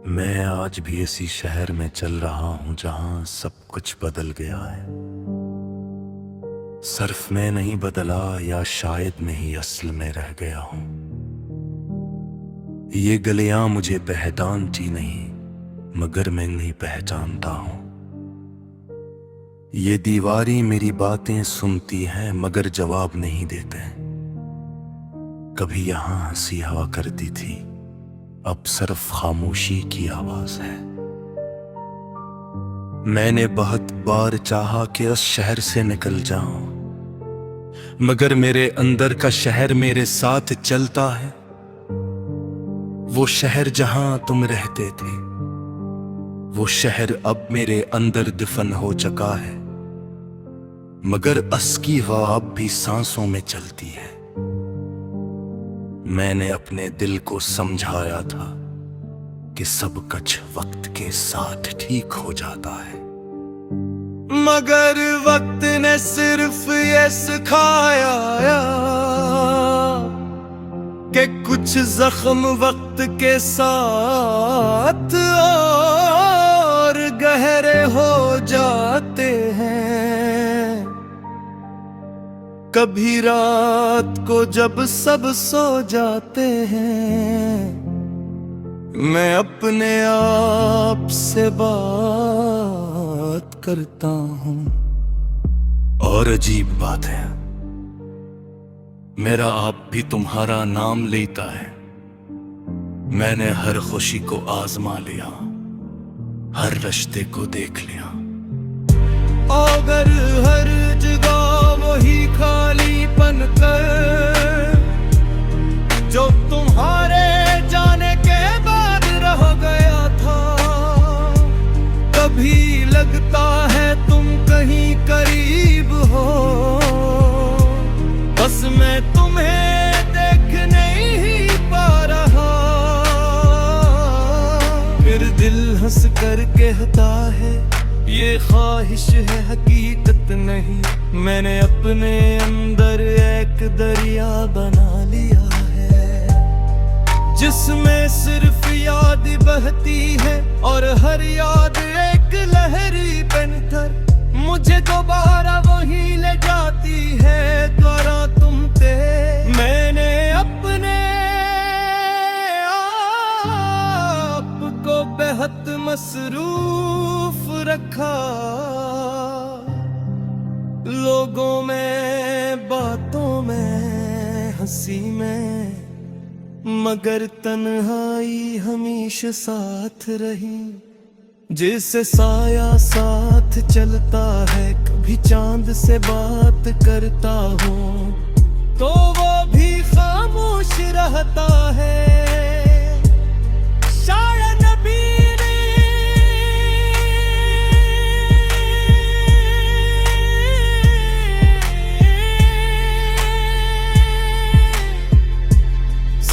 मैं आज भी इसी शहर में चल रहा हूं जहां सब कुछ बदल गया है। सिर्फ मैं नहीं बदला, या शायद मैं ही असल में रह गया हूं। ये गलियां मुझे पहचानती नहीं, मगर मैं नहीं पहचानता हूं। ये दीवारी मेरी बातें सुनती हैं मगर जवाब नहीं देते। कभी यहां हंसी हवा करती थी, अब सिर्फ खामोशी की आवाज है। मैंने बहुत बार चाहा कि उस शहर से निकल जाऊं, मगर मेरे अंदर का शहर मेरे साथ चलता है। वो शहर जहां तुम रहते थे, वो शहर अब मेरे अंदर दफन हो चुका है, मगर उसकी हवा अब भी सांसों में चलती है। मैंने अपने दिल को समझाया था कि सब कुछ वक्त के साथ ठीक हो जाता है, मगर वक्त ने सिर्फ ये सिखाया कि कुछ जख्म वक्त के साथ और गहरे हो जाते हैं। कभी रात को जब सब सो जाते हैं, मैं अपने आप से बात करता हूँ। और अजीब बात है, मेरा आप भी तुम्हारा नाम लेता है। मैंने हर खुशी को आजमा लिया, हर रिश्ते को देख लिया, अगर हर जगह वही खालीपन कर जो तुम्हारे जाने के बाद रह गया था। कभी लगता है तुम कहीं करीब हो, बस मैं तुम्हें देख नहीं पा रहा। फिर दिल हंस कर कहता है ये ख्वाहिश है हकीकत नहीं। मैंने अपने अंदर एक दरिया बना लिया है, जिसमें सिर्फ याद बहती है, और हर याद एक लहरी बनकर मुझे दोबारा वही ले जाती है। द्वारा तुम थे, मैंने अपने आप को बेहद मसरूफ रखा, लोगों में, बातों में, हंसी में, मगर तन्हाई हमेशा साथ रही। जिससे साया साथ चलता है, कभी चांद से बात करता हूँ तो वो भी खामोश रहता है। शायद नबी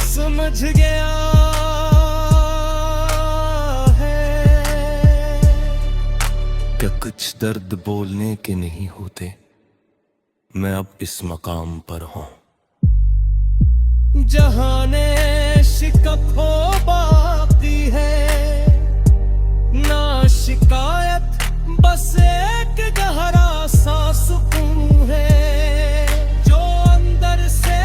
समझ गया है कि कुछ दर्द बोलने के नहीं होते। मैं अब इस मकाम पर हूँ जहाने शिकप हो बाकी है, ना शिकायत, बस एक गहरा सा सुकून है जो अंदर से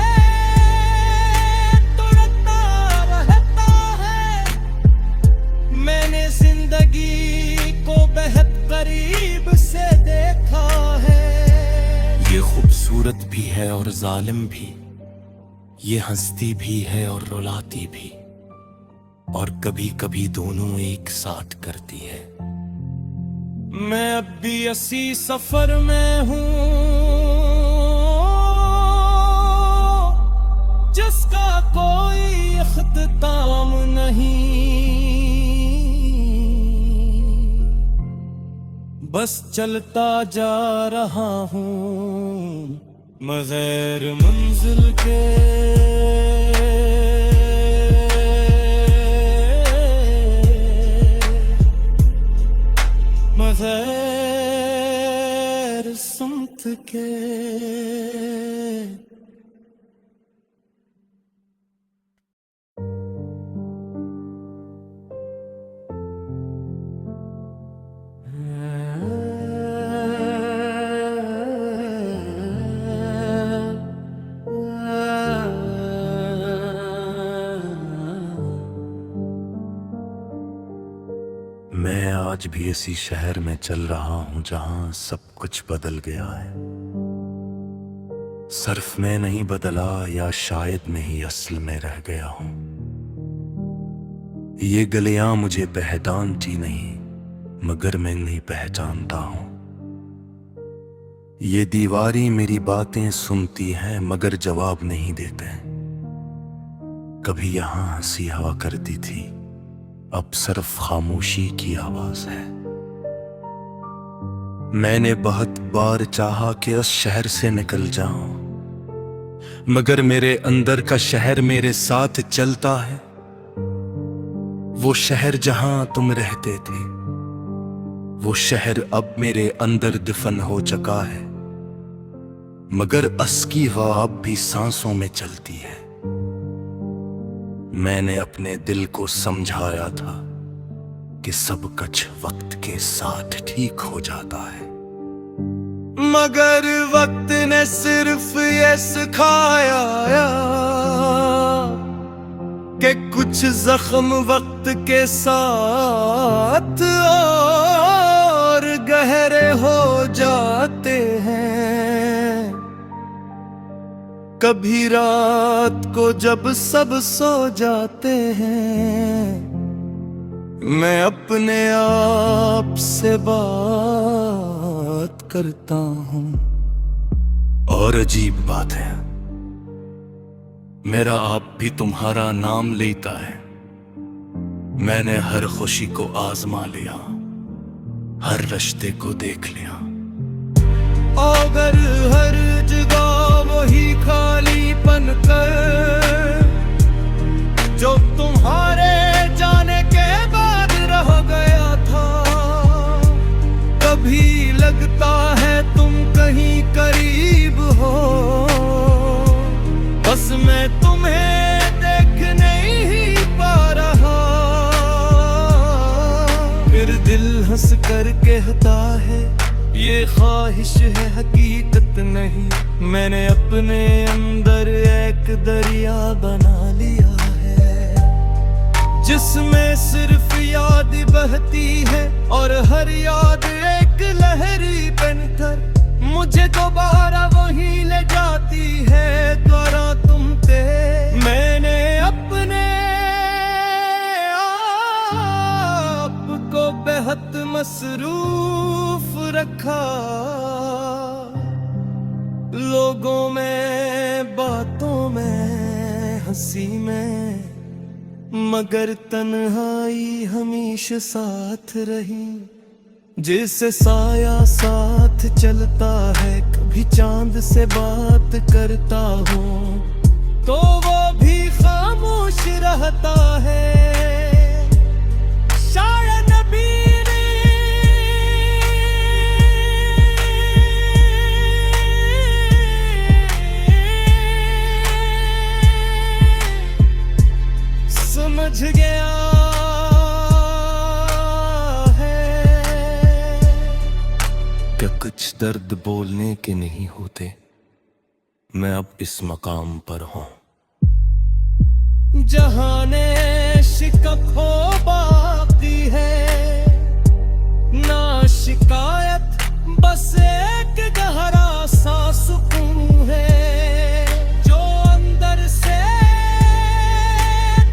करीब से देखा है। ये खूबसूरत भी है और जालिम भी, ये हंसती भी है और रुलाती भी, और कभी कभी दोनों एक साथ करती है। मैं अब भी इसी सफर में हूँ जिसका कोई इख्तिताम नहीं, बस चलता जा रहा हूँ मग़ैर मंजिल के। मग़ैर सुमत के। आज भी इसी शहर में चल रहा हूं जहां सब कुछ बदल गया है। सिर्फ मैं नहीं बदला, या शायद मैं ही असल में रह गया हूं। ये गलियां मुझे पहचानती नहीं, मगर मैं नहीं पहचानता हूं। ये दीवारी मेरी बातें सुनती हैं, मगर जवाब नहीं देते। कभी यहां हंसी हवा करती थी, अब सिर्फ खामोशी की आवाज है। मैंने बहुत बार चाहा कि उस शहर से निकल जाऊं, मगर मेरे अंदर का शहर मेरे साथ चलता है। वो शहर जहां तुम रहते थे, वो शहर अब मेरे अंदर दफन हो चुका है, मगर असकी हवा अब भी सांसों में चलती है। मैंने अपने दिल को समझाया था कि सब कुछ वक्त के साथ ठीक हो जाता है, मगर वक्त ने सिर्फ ये सिखाया कि कुछ जख्म वक्त के साथ और गहरे हो जाते हैं। कभी रात को जब सब सो जाते हैं, मैं अपने आप से बात करता हूं। और अजीब बात है, मेरा आप भी तुम्हारा नाम लेता है। मैंने हर खुशी को आजमा लिया, हर रिश्ते को देख लिया, अगर हर जगह वही खालीपन कर जो तुम्हारे जाने के बाद रह गया था। कभी लगता है तुम कहीं करीब हो, बस मैं तुम्हें देख नहीं पा रहा। फिर दिल हंस कर कहता है ये ख्वाहिश है हकीकत नहीं। मैंने अपने अंदर एक दरिया बना लिया है, जिसमें सिर्फ याद बहती है, और हर याद एक लहरी बनकर मुझे दोबारा वहीं ले जाती है। द्वारा तुम थे, मैंने अपने आप को बेहद मसरूफ रखा, लोगों में, बातों में, हंसी में, मगर तन्हाई हमेशा साथ रही। जिससे साया साथ चलता है, कभी चांद से बात करता हूँ तो वो भी खामोश रहता है। शायद नबी समझ गया कि कुछ दर्द बोलने के नहीं होते। मैं अब इस मकाम पर हूँ जहाने शिकक हो बाकी है, ना शिकायत, बस एक गहरा सा सुकून है जो अंदर से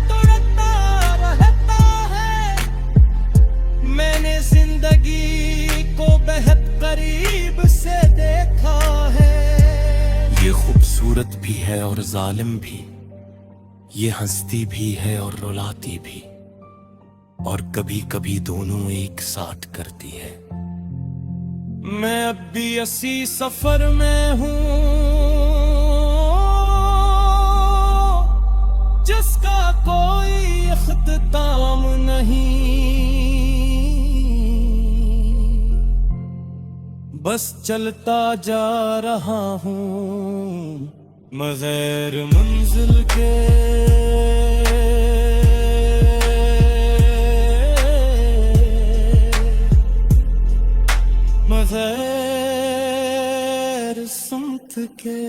तड़पता रहता है। मैंने जिंदगी को बेहद करीब से देखा है। ये खूबसूरत भी है और जालिम भी, ये हंसती भी है और रुलाती भी, और कभी कभी दोनों एक साथ करती है। मैं अब भी इसी सफर में हूँ जिसका कोई इख्तिताम नहीं, बस चलता जा रहा हूँ मग़ैर मंजिल के। मग़ैर सुमत के।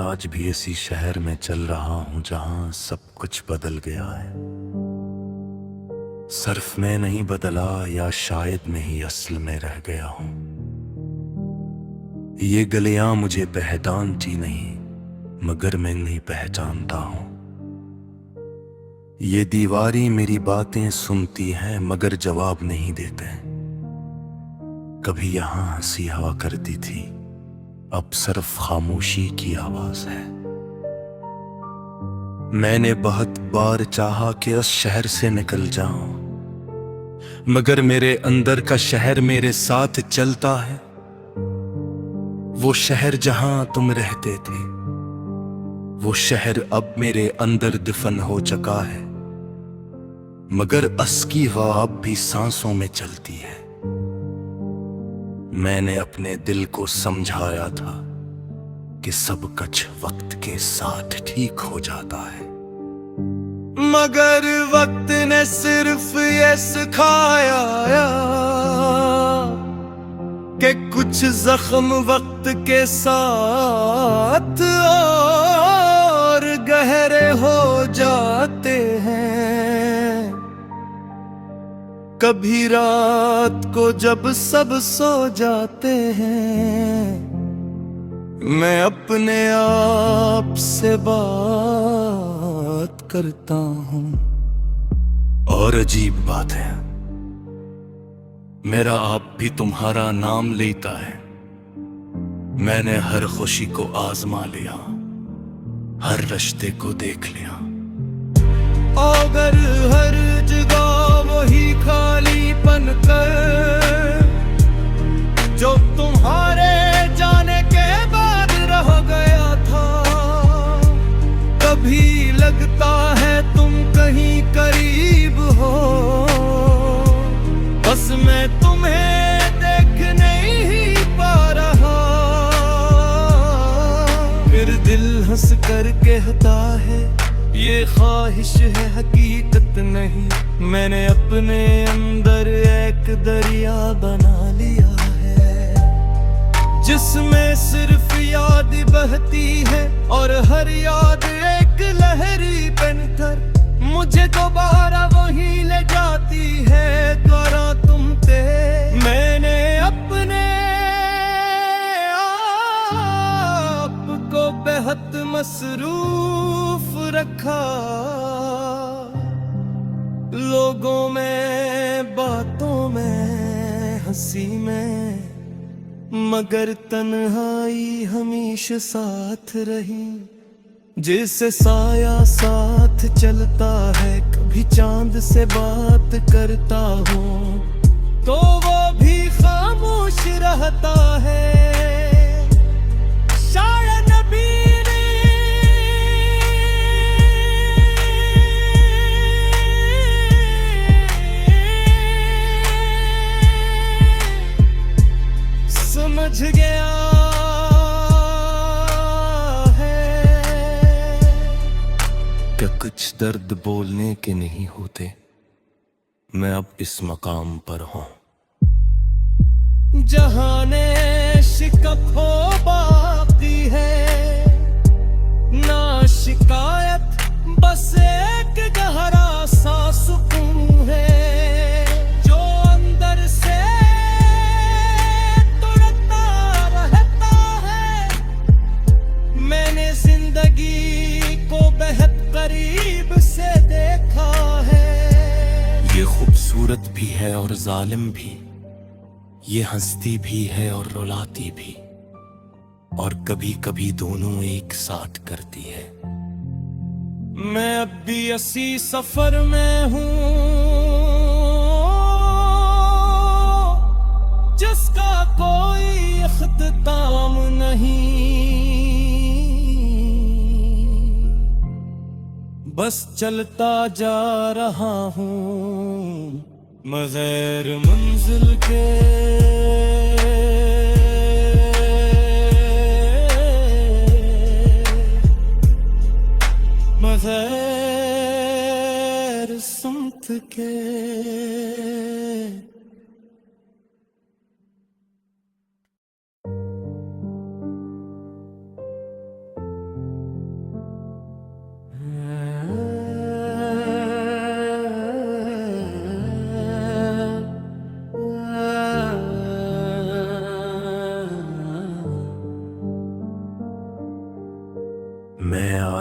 आज भी इसी शहर में चल रहा हूं जहां सब कुछ बदल गया है। सिर्फ मैं नहीं बदला, या शायद मैं ही असल में रह गया हूं। ये गलियां मुझे पहचानती नहीं, मगर मैं नहीं पहचानता हूं। ये दीवारी मेरी बातें सुनती है मगर जवाब नहीं देते। कभी यहां हंसी हवा करती थी, अब सिर्फ खामोशी की आवाज है। मैंने बहुत बार चाहा कि उस शहर से निकल जाऊं, मगर मेरे अंदर का शहर मेरे साथ चलता है। वो शहर जहां तुम रहते थे, वो शहर अब मेरे अंदर दफन हो चुका है, मगर उसकी हवा अब भी सांसों में चलती है। मैंने अपने दिल को समझाया था कि सब कुछ वक्त के साथ ठीक हो जाता है, मगर वक्त ने सिर्फ ये सिखाया कि कुछ जख्म वक्त के साथ और गहरे हो जाते हैं। कभी रात को जब सब सो जाते हैं, मैं अपने आप से बात करता हूं। और अजीब बात है, मेरा आप भी तुम्हारा नाम लेता है। मैंने हर खुशी को आजमा लिया, हर रिश्ते को देख लिया, अगर हर जगह वही खालीपन कर जो तुम्हारे जाने के बाद रह गया था। कभी लगता है तुम कहीं करीब हो, बस मैं तुम्हें देख नहीं पा रहा। फिर दिल हंस कर कहता है ये ख्वाहिश है हकीकत नहीं। मैंने अपने अंदर एक दरिया बना लिया है, जिसमें सिर्फ याद बहती है, और हर याद एक लहरी बनकर मुझे दोबारा वही ले जाती है। द्वारा तुम थे, मैंने अपने आप को बेहद मसरूफ रखा, लोगों में, बातों में, हंसी में, मगर तन्हाई हमेशा साथ रही। जिसे साया साथ चलता है, कभी चांद से बात करता हूँ तो वो भी खामोश रहता है। शायद नबी समझ गया है कि कुछ दर्द बोलने के नहीं होते। मैं अब इस मकाम पर हूँ जहाने शिकप हो बाकी है, ना शिकायत, बस एक गहरा सा सुकून है जो अंदर से करीब से देखा है। ये खूबसूरत भी है और जालिम भी, ये हंसती भी है और रुलाती भी, और कभी कभी दोनों एक साथ करती है। मैं अब भी इसी सफर में हूँ जिसका कोई इख्तिताम नहीं, बस चलता जा रहा हूँ मग़ैर मंजिल के। मग़ैर सुमत के।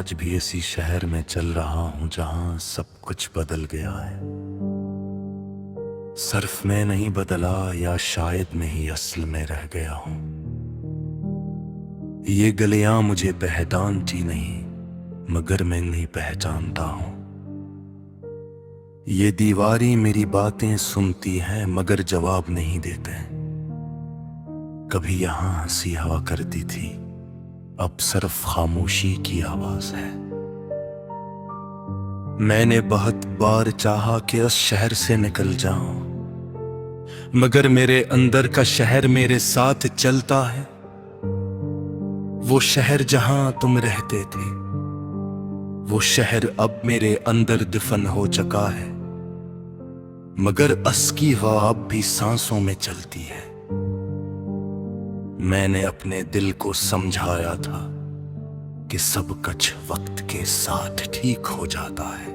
आज भी इसी शहर में चल रहा हूं जहां सब कुछ बदल गया है। सिर्फ मैं नहीं बदला, या शायद मैं ही असल में रह गया हूं। ये गलियां मुझे पहचानती नहीं, मगर मैं नहीं पहचानता हूं। ये दीवारी मेरी बातें सुनती हैं, मगर जवाब नहीं देते। कभी यहां हंसी हवा करती थी, अब सिर्फ खामोशी की आवाज है। मैंने बहुत बार चाहा कि उस शहर से निकल जाऊं, मगर मेरे अंदर का शहर मेरे साथ चलता है। वो शहर जहां तुम रहते थे, वो शहर अब मेरे अंदर दफन हो चुका है, मगर असकी हवा अब भी सांसों में चलती है। मैंने अपने दिल को समझाया था कि सब कुछ वक्त के साथ ठीक हो जाता है,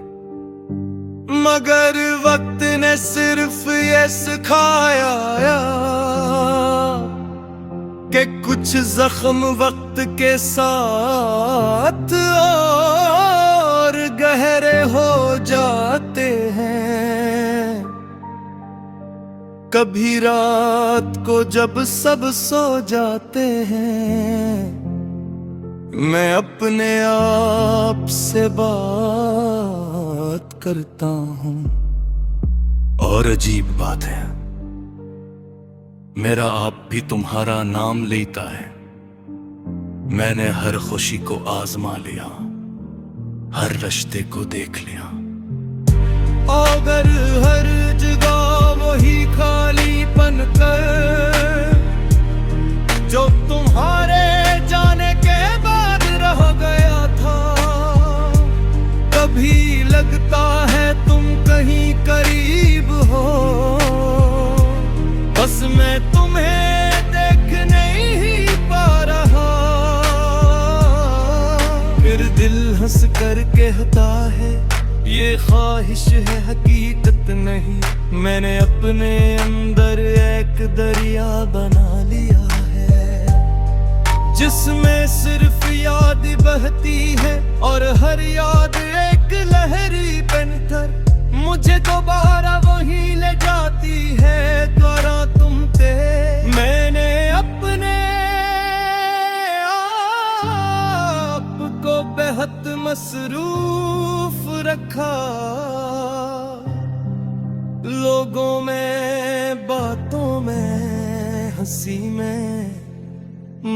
मगर वक्त ने सिर्फ ये सिखाया कि कुछ जख्म वक्त के साथ और गहरे हो जाते हैं। कभी रात को जब सब सो जाते हैं, मैं अपने आप से बात करता हूं। और अजीब बात है, मेरा आप भी तुम्हारा नाम लेता है। मैंने हर खुशी को आजमा लिया, हर रिश्ते को देख लिया, अगर हर जगह वही खालीपन कर जो तुम्हारे जाने के बाद रह गया था। कभी लगता है तुम कहीं करीब हो, बस मैं तुम्हें देख नहीं पा रहा। फिर दिल हंस कर कहता है ये ख्वाहिश है हकीकत नहीं। मैंने अपने अंदर एक दरिया बना लिया है, जिसमें सिर्फ याद बहती है, और हर याद एक लहरी बनकर मुझे दोबारा वहीं ले जाती है। द्वारा तुम थे, मैंने अपने आप को बेहद मसरूफ रखा, लोगों में, बातों में, हंसी में,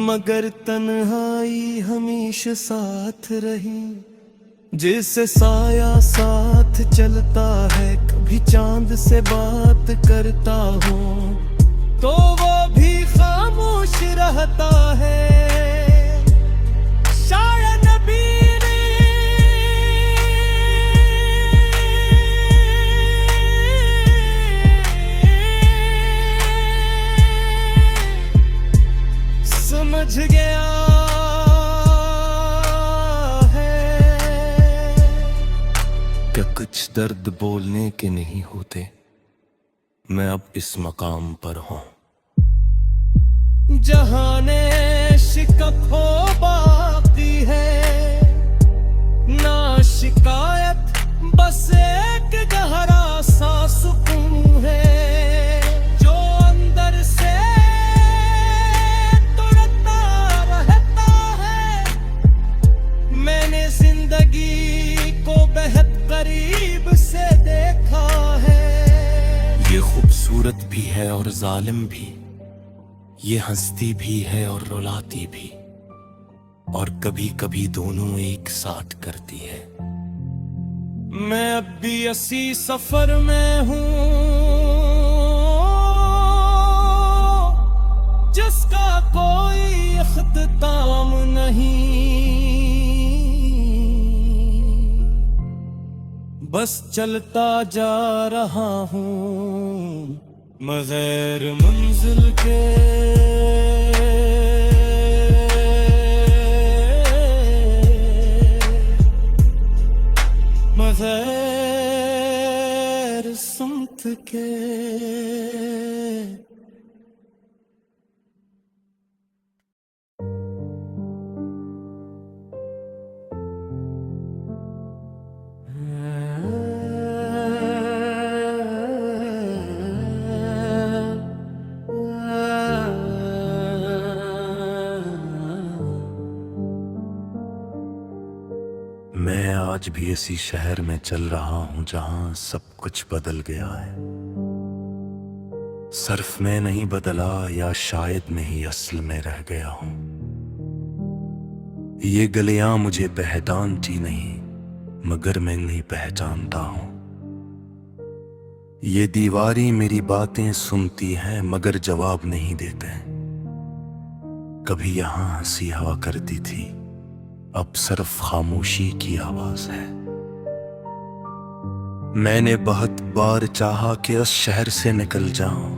मगर तन्हाई हमेशा साथ रही। जिससे साया साथ चलता है, कभी चांद से बात करता हूँ तो वो भी खामोश रहता है। शायद नबी समझ गया है कि कुछ दर्द बोलने के नहीं होते। मैं अब इस मकाम पर हूँ जहाने शिकक हो बाकी है, ना शिकायत, बस एक गहरा सा सुकून है जो अंदर से करीब से देखा है। ये खूबसूरत भी है और जालिम भी, ये हंसती भी है और रुलाती भी, और कभी कभी दोनों एक साथ करती है। मैं अब भी इसी सफर में हूँ जिसका कोई इख्तिताम नहीं, बस चलता जा रहा हूँ मग़ैर मंजिल के। मग़ैर सुमत के। आज भी इसी शहर में चल रहा हूं जहां सब कुछ बदल गया है। सिर्फ मैं नहीं बदला, या शायद मैं ही असल में रह गया हूं। ये गलियां मुझे पहचानती नहीं, मगर मैं नहीं पहचानता हूं। ये दीवारी मेरी बातें सुनती हैं, मगर जवाब नहीं देते। कभी यहां हंसी हवा करती थी, अब सिर्फ खामोशी की आवाज है। मैंने बहुत बार चाहा कि उस शहर से निकल जाऊं,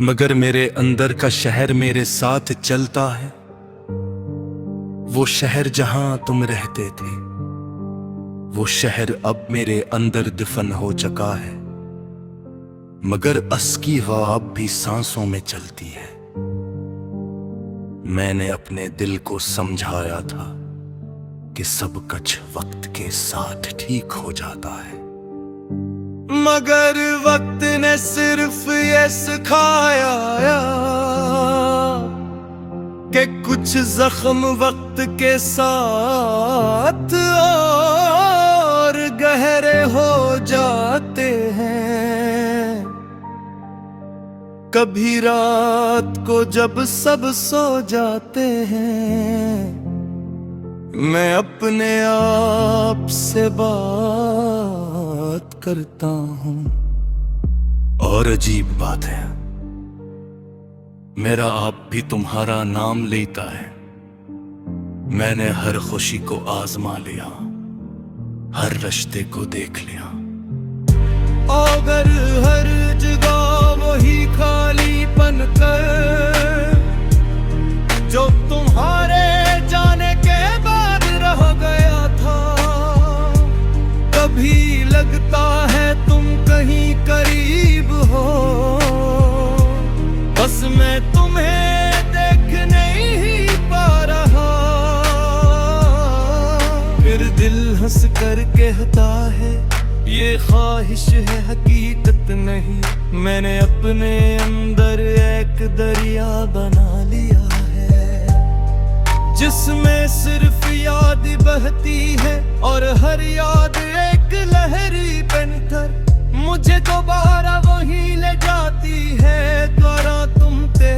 मगर मेरे अंदर का शहर मेरे साथ चलता है। वो शहर जहां तुम रहते थे, वो शहर अब मेरे अंदर दफन हो चुका है, मगर उसकी हवा अब भी सांसों में चलती है। मैंने अपने दिल को समझाया था कि सब कुछ वक्त के साथ ठीक हो जाता है, मगर वक्त ने सिर्फ ये सिखाया कि कुछ जख्म वक्त के साथ और गहरे हो जाते हैं। कभी रात को जब सब सो जाते हैं, मैं अपने आप से बात करता हूं। और अजीब बात है, मेरा आप भी तुम्हारा नाम लेता है। मैंने हर खुशी को आजमा लिया, हर रिश्ते को देख लिया, अगर हर जगह वही खालीपन कर जो तुम्हारे जाने के बाद रह गया था। कभी लगता है तुम कहीं करीब हो, बस मैं तुम्हें देख नहीं पा रहा। फिर दिल हंस कर कहता है ये ख्वाहिश है हकीकत नहीं। मैंने अपने अंदर एक दरिया बना लिया है, जिसमें सिर्फ याद बहती है, और हर याद एक लहरी बनकर मुझे दोबारा वहीं ले जाती है। द्वारा तुम थे,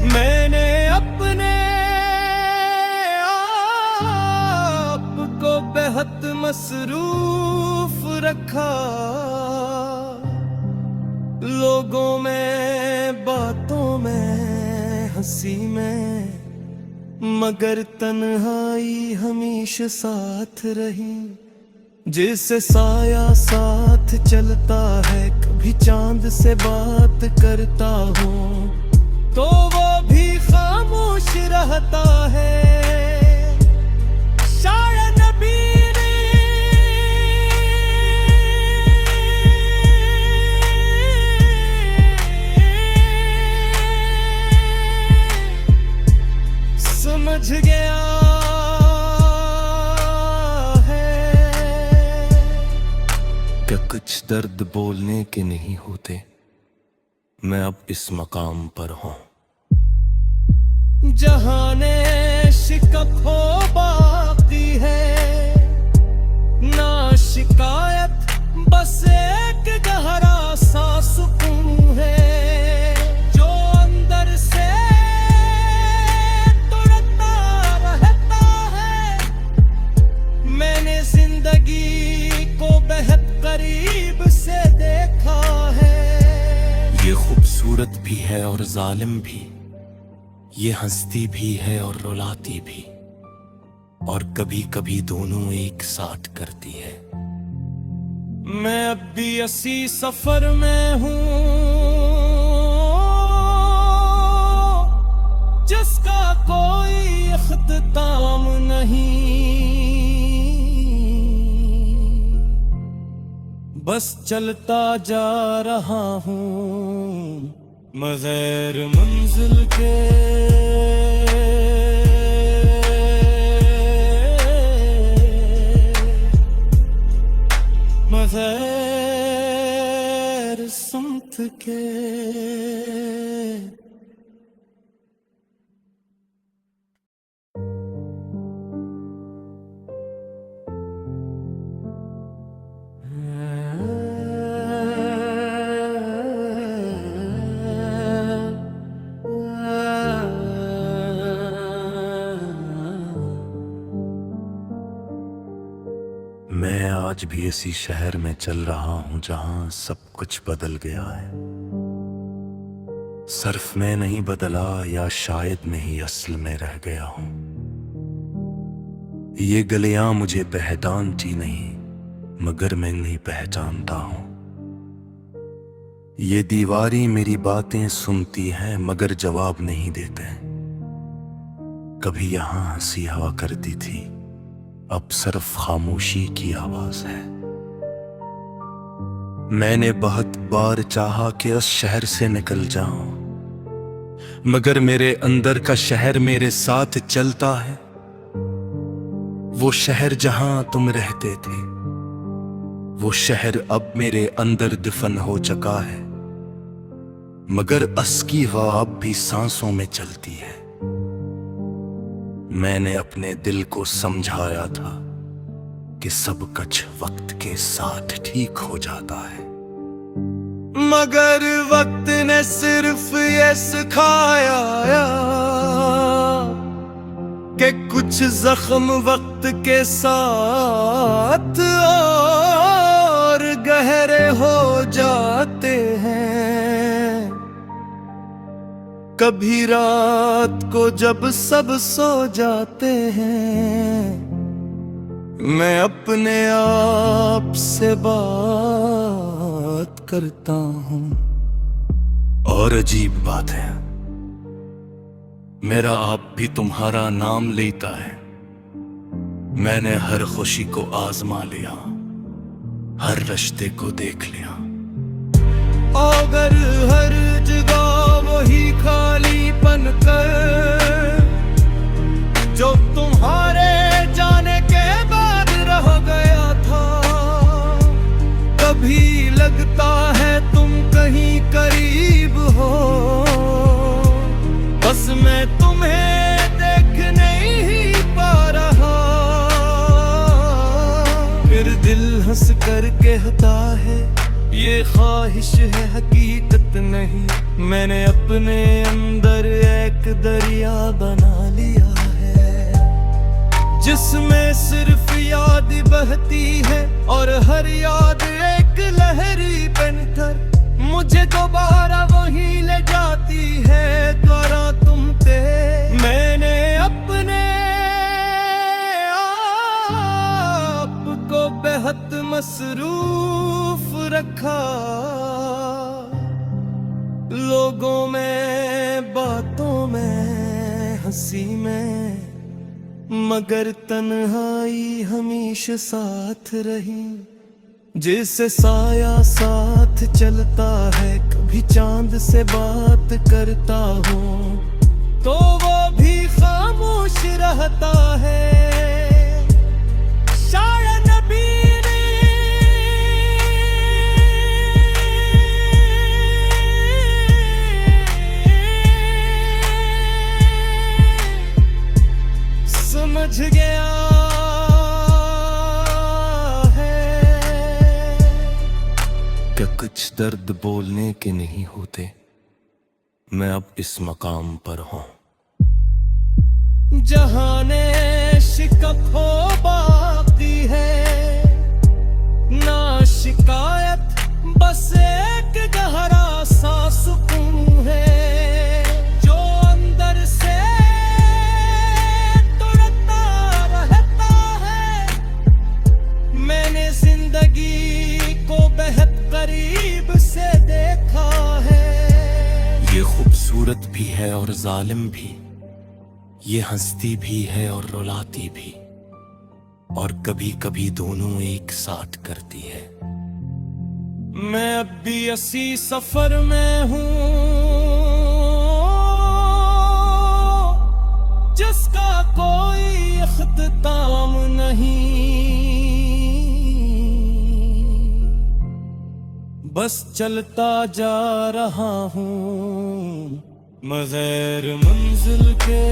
मैंने अपने आप को बेहद मसरूफ रखा, लोगों में, बातों में, हंसी में, मगर तन्हाई हमेशा साथ रही। जिससे साया साथ चलता है, कभी चांद से बात करता हूँ तो वो भी खामोश रहता है। शायद नबी समझ गया कि कुछ दर्द बोलने के नहीं होते। मैं अब इस मकाम पर हूँ जहाने शिकक हो बाकी है, ना शिकायत, बस एक गहरा सा सुकून है जो अंदर से तड़पता रहता है। मैंने जिंदगी को बेहद करीब से देखा है। ये खूबसूरत भी है और जालिम भी, ये हंसती भी है और रुलाती भी, और कभी कभी दोनों एक साथ करती है। मैं अब भी इसी सफर में हूँ जिसका कोई इख्तिताम नहीं, बस चलता जा रहा हूँ मग़ैर मंजिल के। मग़ैर समत के। आज भी इसी शहर में चल रहा हूं जहां सब कुछ बदल गया है। सिर्फ मैं नहीं बदला, या शायद मैं ही असल में रह गया हूं। ये गलियां मुझे पहचानती नहीं, मगर मैं नहीं पहचानता हूं। ये दीवारी मेरी बातें सुनती हैं, मगर जवाब नहीं देते। कभी यहां हंसी हवा करती थी, अब सिर्फ खामोशी की आवाज है। मैंने बहुत बार चाहा कि उस शहर से निकल जाऊं, मगर मेरे अंदर का शहर मेरे साथ चलता है। वो शहर जहां तुम रहते थे, वो शहर अब मेरे अंदर दफन हो चुका है, मगर उसकी हवा अब भी सांसों में चलती है। मैंने अपने दिल को समझाया था कि सब कुछ वक्त के साथ ठीक हो जाता है, मगर वक्त ने सिर्फ ये सिखाया कि कुछ जख्म वक्त के साथ और गहरे हो जाते हैं। कभी रात को जब सब सो जाते हैं, मैं अपने आप से बात करता हूं। और अजीब बात है, मेरा आप भी तुम्हारा नाम लेता है। मैंने हर खुशी को आजमा लिया, हर रिश्ते को देख लिया, अगर हर जगह वही खालीपन कर जो तुम्हारे जाने के बाद रह गया था। कभी लगता है तुम कहीं करीब हो, बस मैं तुम्हें देख नहीं पा रहा। फिर दिल हंस कर कहता है ये ख्वाहिश है हकीकत नहीं। मैंने अपने अंदर एक दरिया बना लिया है, जिसमें सिर्फ याद बहती है, और हर याद एक लहरी बनकर मुझे दोबारा वहीं ले जाती है। द्वारा तुम थे, मैंने अपने आप को बेहद मसरूफ रखा, लोगों में, बातों में, हंसी में, मगर तन्हाई हमेशा साथ रही। जिससे साया साथ चलता है, कभी चांद से बात करता हूँ तो वो भी खामोश रहता है। शायद नबी समझ गया है कि कुछ दर्द बोलने के नहीं होते। मैं अब इस मकाम पर हूँ जहाने शिकक हो बाकी है, ना शिकायत, बस एक गहरा सा सुकून है जो अंदर से करीब से देखा है। ये खूबसूरत भी है और जालिम भी, ये हंसती भी है और रुलाती भी, और कभी कभी दोनों एक साथ करती है। मैं अब भी इसी सफर में हूँ जिसका कोई इख्तिताम नहीं, बस चलता जा रहा हूँ मग़ैर मंजिल के।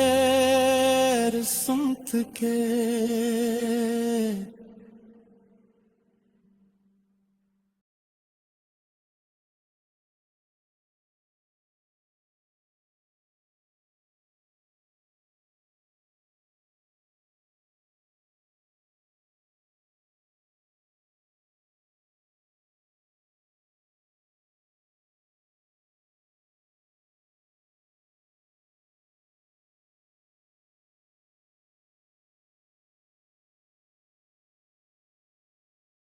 मग़ैर सुमत के।